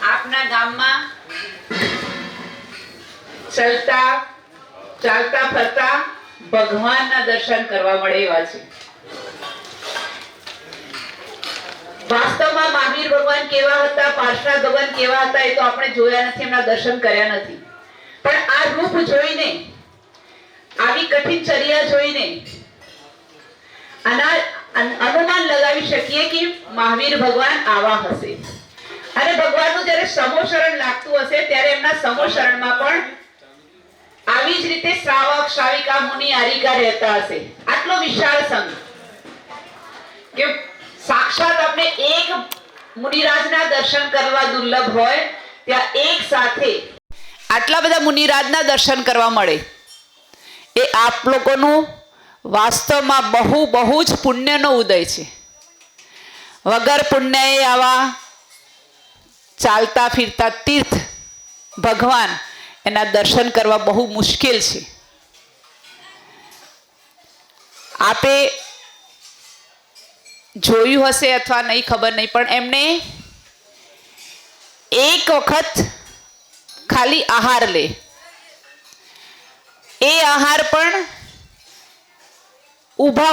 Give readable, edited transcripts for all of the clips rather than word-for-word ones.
આપના ગામમાં ચાલતા ફરતા ભગવાનના દર્શન કરવા મળે એવા છે. વાસ્તવમાં મહાવીર ભગવાન કેવા હતા, પાર્શ્વનાથ ભગવાન કેવા હતા, એ તો આપણે જોયા નથી, એમના દર્શન કર્યા નથી. પણ આ રૂપ જોઈને, આવી કઠિન ચર્યા જોઈને અનુમાન લગાવી શકીએ કે મહાવીર ભગવાન આવા હશે. અને ભગવાનનું જ્યારે સમોશરણ લાગતું હશે ત્યારે એમના સમોશરણમાં પણ આવી જ રીતે શ્રાવક, શ્રાવિકા, મુનિ, આરિકા રહેતા હશે. આટલો વિશાળ સંઘ કે સાક્ષાત આપણે એક મુનિરાજના દર્શન કરવા દુર્લભ હોય ત્યાં એક સાથે આટલા બધા મુનિરાજના દર્શન કરવા મળે, એ આપ લોકોનું વાસ્તવમાં બહુ જ પુણ્યનો ઉદય છે. વગર પુણ્યએ આવા ચાલતા ફિરતા તીર્થ ભગવાન એના દર્શન કરવા બહુ મુશ્કેલ છે. આપે જોયું હશે અથવા નહીં ખબર નહીં, પણ એમને એક વખત ખાલી આહાર લે, એ આહાર પણ ઊભા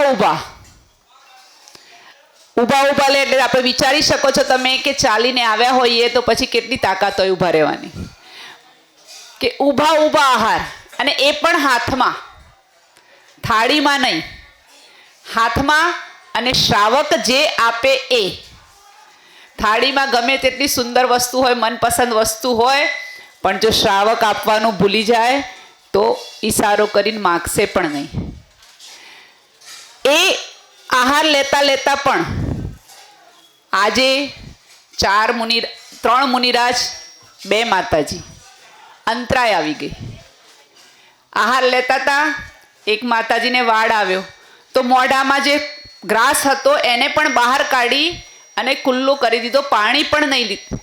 લે. એટલે આપણે વિચારી શકો છો તમે કે ચાલીને આવ્યા હોઈએ તો પછી કેટલી તાકાત હોય ઊભા રહેવાની, કે ઊભા આહાર, અને એ પણ હાથમાં, થાળીમાં નહીં, હાથમાં. અને શ્રાવક જે આપે એ થાળીમાં ગમે તેટલી સુંદર વસ્તુ હોય, મનપસંદ વસ્તુ હોય, પણ જો શ્રાવક આપવાનું ભૂલી જાય તો ઈશારો કરીને માગશે પણ નહીં. એ આહાર લેતા પણ આજે 3 મુનિરાજ, 2 માતાજી અંતરાય આવી ગઈ. આહાર લેતા હતા, એક માતાજીને વાડ આવ્યો તો મોઢામાં જે ગ્રાસ હતો એને પણ બહાર કાઢી અને ખુલ્લું કરી દીધો, પાણી પણ નહીં લીધું.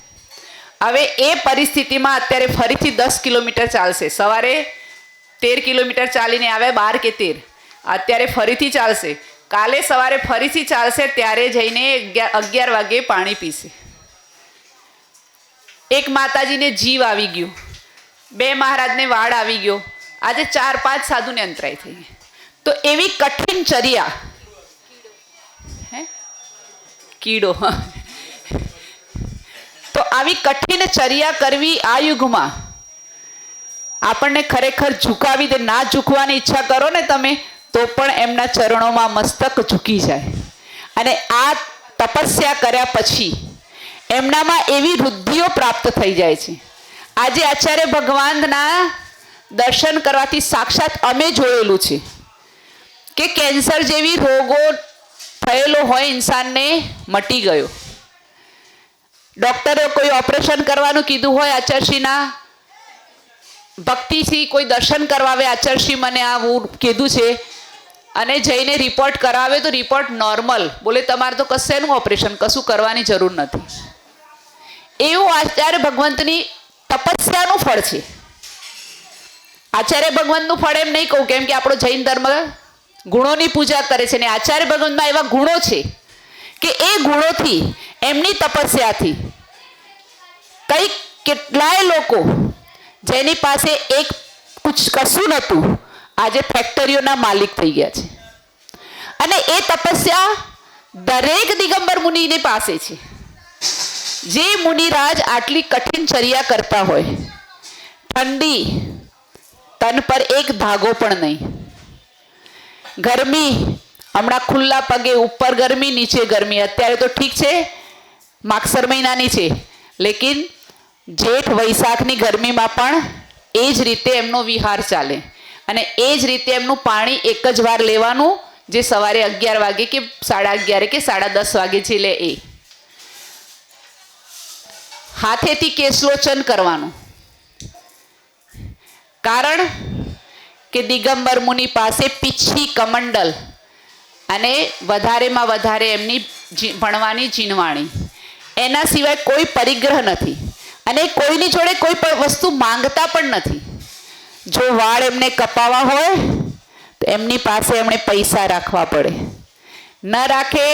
હવે એ પરિસ્થિતિમાં અત્યારે ફરીથી 10 કિલોમીટર ચાલશે. સવારે 13 કિલોમીટર ચાલીને આવે, 12 કે 13, અત્યારે ફરીથી ચાલશે. કાલે સવારે ફરીથી ચાલશે, ત્યારે જઈને 11 વાગે પાણી પીશે. એક માતાજીને જીવ આવી ગયું, 2 મહારાજને વાડ આવી ગયો, આજે 4-5 સાધુને અંતરાય થઈ. તો એવી કઠિન ચર્યા, કીડો, તો આવી કઠિન ચર્યા કરવી આ યુગમાં આપણને ખરેખર ઝુકાવી દે. ના ઝૂકવાની ઈચ્છા કરો ને તમે તો પણ એમના ચરણોમાં મસ્તક ઝૂકી જાય. અને આ તપસ્યા કર્યા પછી એમનામાં એવી વૃદ્ધિઓ પ્રાપ્ત થઈ જાય છે. આજે આચાર્ય ભગવાનના દર્શન કરવાથી સાક્ષાત અમે જોયેલું છે કે કેન્સર જેવી રોગો થયેલો હોય ઇન્સાનને મટી ગયો. ડૉક્ટરે કોઈ ઓપરેશન કરવાનું કીધું હોય, આચાર્યશ્રીના ભક્તિથી કોઈ દર્શન કરાવે, આચાર્યશ્રી મને આવું કીધું છે, અને જઈને રિપોર્ટ કરાવે તો રિપોર્ટ નોર્મલ બોલે, તમારે તો કશેનું ઓપરેશન કશું કરવાની જરૂર નથી. એવું આચાર્ય ભગવંતની તપસ્યાનું ફળ છે. આચાર્ય ભગવંતનું ફળ એમ નહીં કહું, કેમ કે આપણો જૈન ધર્મ ગુણોની પૂજા કરે છે, ને આચાર્ય ભગવંતમાં એવા ગુણો છે કે એ ગુણોથી, એમની તપસ્યાથી કેટલાય લોકો જેની પાસે કશું નહોતું આજે ફેક્ટરીઓના માલિક થઈ ગયા છે. અને એ તપસ્યા દરેક દિગંબર મુનિની પાસે છે. જે મુનિરાજ આટલી કઠિન ચર્યા કરતા હોય, ઠંડી, તન પર એક ધાગો પણ નહીં, ગરમી, હમણાં ખુલ્લા પગે, ઉપર ગરમી, નીચે ગરમી. અત્યારે તો ઠીક છે, માગસર મહિનાની છે, લેકિન જેઠ વૈશાખની ગરમીમાં પણ એ જ રીતે એમનો વિહાર ચાલે. અને એ જ રીતે એમનું પાણી એક જ વાર લેવાનું, જે સવારે 11 વાગે કે 11:30 કે 10:30 વાગે છે લે. એ હાથેથી કેસલોચન કરવાનું, કારણ કે દિગંબર મુનિ પાસે પીછી, કમંડલ અને વધારેમાં વધારે એમની ભણવાની જીનવાણી, એના સિવાય કોઈ પરિગ્રહ નથી. અને કોઈની જોડે કોઈ પણ વસ્તુ માંગતા પણ નથી. જો વાળ એમને કપાવા હોય તો એમની પાસે એમણે પૈસા રાખવા પડે, ન રાખે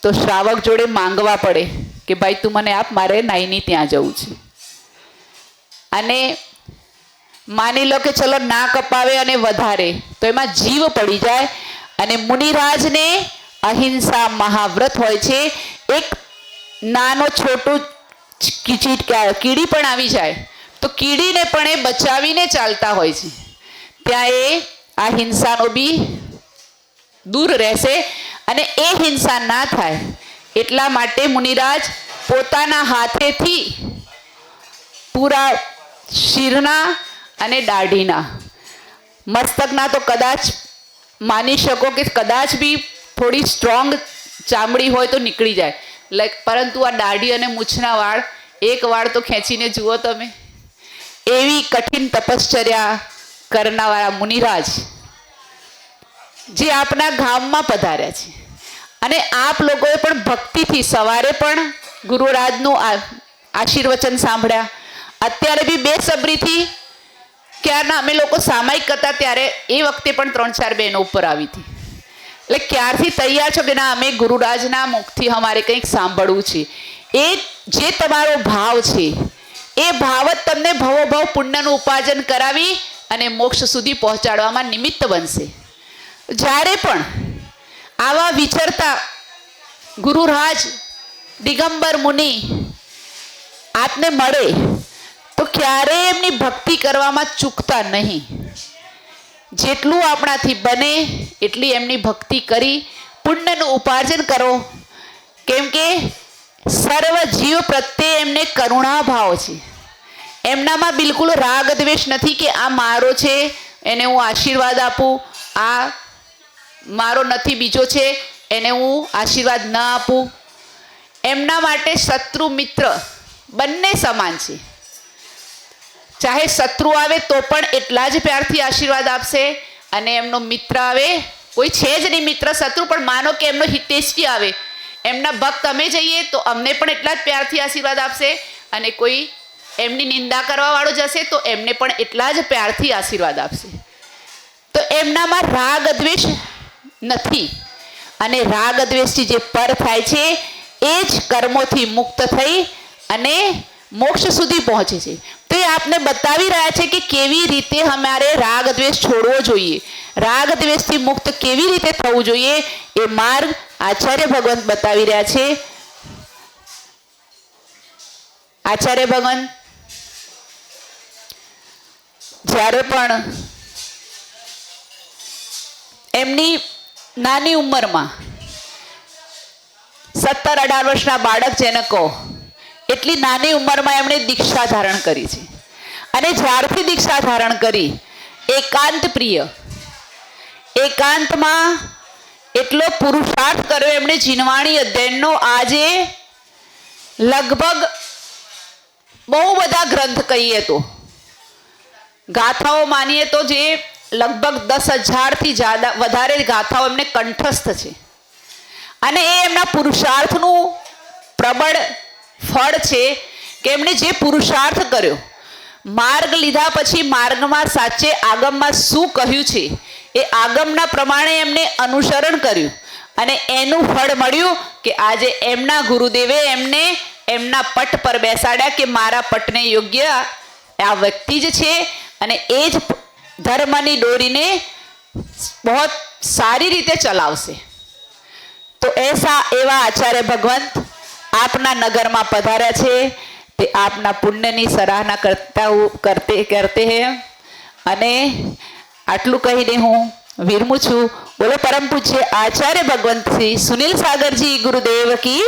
તો શ્રાવક જોડે માંગવા પડે કે ભાઈ તું મને આપ, મારે નાઈની ત્યાં જવું છે. અને માની લો કે ચલો ના કપાવે અને વધારે તો એમાં જીવ પડી જાય, અને મુનિરાજને અહિંસા મહાવ્રત હોય છે. એક નાનો છોટું કીડી પણ આવી જાય તો કીડીને પણ એ બચાવીને ચાલતા હોય છે. ત્યાં એ આ હિંસાનો બી દૂર રહેશે, અને એ હિંસા ના થાય એટલા માટે મુનિરાજ પોતાના હાથેથી પૂરા શિરના અને દાઢીના, મસ્તકના તો કદાચ માની શકો કે કદાચ બી થોડી સ્ટ્રોંગ ચામડી હોય તો નીકળી જાય, પરંતુ આ દાઢી અને મૂછના વાળ, એક વાળ તો ખેંચીને જુઓ તમે. એવી કઠિન તપશ્ચર્યા કરનારા મુનિરાજ જે આપના ગામમાં પધાર્યા છે, અને આપ લોકોએ પણ ભક્તિથી સવારે પણ ગુરુરાજનું આશીર્વચન સાંભળ્યા, અત્યારે બી બેસબરીથી ક્યારના અમે લોકો સામાયિક હતા ત્યારે એ વખતે પણ 3-4 બહેનો ઉપર આવી હતી. એટલે ક્યારથી તૈયાર છો કે ના અમે ગુરુરાજના મુખથી અમારે કંઈક સાંભળવું છે. એ જે તમારો ભાવ છે એ ભાવ જ તમને ભવોભવ પુણ્યનું ઉપાર્જન કરાવી અને મોક્ષ સુધી પહોંચાડવામાં નિમિત્ત બનશે. જ્યારે પણ આવા વિચરતા ગુરુરાજ દિગંબર મુનિ આપને મળે તો ક્યારેય એમની ભક્તિ કરવામાં ચૂકતા નહીં. જેટલું આપણાથી બને એટલી એમની ભક્તિ કરી પુણ્યનું ઉપાર્જન કરો, કેમ કે સર્વ જીવ પ્રત્યે એમને કરુણા ભાવ છે. એમનામાં બિલકુલ રાગ દ્વેષ નથી કે આ મારો છે એને હું આશીર્વાદ આપું, આ મારો નથી બીજો છે એને હું આશીર્વાદ ન આપું. એમના માટે શત્રુ મિત્ર બંને સમાન છે. ચાહે શત્રુ આવે તો પણ એટલા જ પ્યારથી આશીર્વાદ આપશે, અને એમનો મિત્ર આવે, કોઈ છે જ નહીં મિત્ર શત્રુ, પણ માનો કે એમનો હિતેશજી આવે, એમના ભક્ત અમે જઈએ તો અમને પણ એટલા જ પ્યારથી આશીર્વાદ આપશે, અને કોઈ એમની નિંદા કરવા વાળો જશે તો એમને પણ એટલા જ પ્યારથી આશીર્વાદ આપશે. તો એમનામાં રાગ દ્વેષ નથી, અને રાગ દ્વેષથી જે પર થાય છે એ જ કર્મોથી મુક્ત થઈ અને મોક્ષ સુધી પહોંચે છે. તો એ આપને બતાવી રહ્યા છે કે કેવી રીતે અમારે રાગ દ્વેષ છોડવો જોઈએ, રાગ દ્વેષથી મુક્ત કેવી રીતે થવું જોઈએ, એ માર્ગ આચાર્ય ભગવંત બતાવી રહ્યા છે. આચાર્ય ભગવંત જ્યારે પણ એમની નાની ઉંમરમાં 17-18 વર્ષના બાળક જેને કહો એટલી નાની ઉંમરમાં એમણે દીક્ષા ધારણ કરી છે, અને જ્યારથી દીક્ષા ધારણ કરી એકાંત પ્રિય, એકાંતમાં એટલો પુરુષાર્થ કર્યો એમણે જીનવાણી અધ્યયનનો. આજે લગભગ બહુ બધા ગ્રંથ કહીએ તો, ગાથાઓ માનીએ તો જે લગભગ 10,000થી વધારે ગાથાઓ એમને કંઠસ્થ છે, અને એ એમના પુરુષાર્થનું પ્રબળ ફળ છે કે એમણે જે પુરુષાર્થ કર્યો, માર્ગ લીધા પછી માર્ગમાં સાચે આગમમાં શું કહ્યું છે એ આગમના પ્રમાણે એમને અનુસરણ કર્યું, અને એનું ફળ મળ્યું કે આજે એમના ગુરુદેવે એમને એમના પટ પર બેસાડ્યા કે મારા પટને યોગ્ય આ વ્યક્તિ જ છે, અને એ જ ધર્મની દોરીને બહુ સારી રીતે ચલાવશે. તો એવા આચાર્ય ભગવંત આપના નગરમાં પધાર્યા છે, તે આપના પુણ્યની સરાહના કરતે હે. અને આટલું કહીને હું વિરમું છું. બોલો પરમ પૂજ્ય આચાર્ય ભગવંત શ્રી સુનિલ સાગરજી ગુરુદેવ કી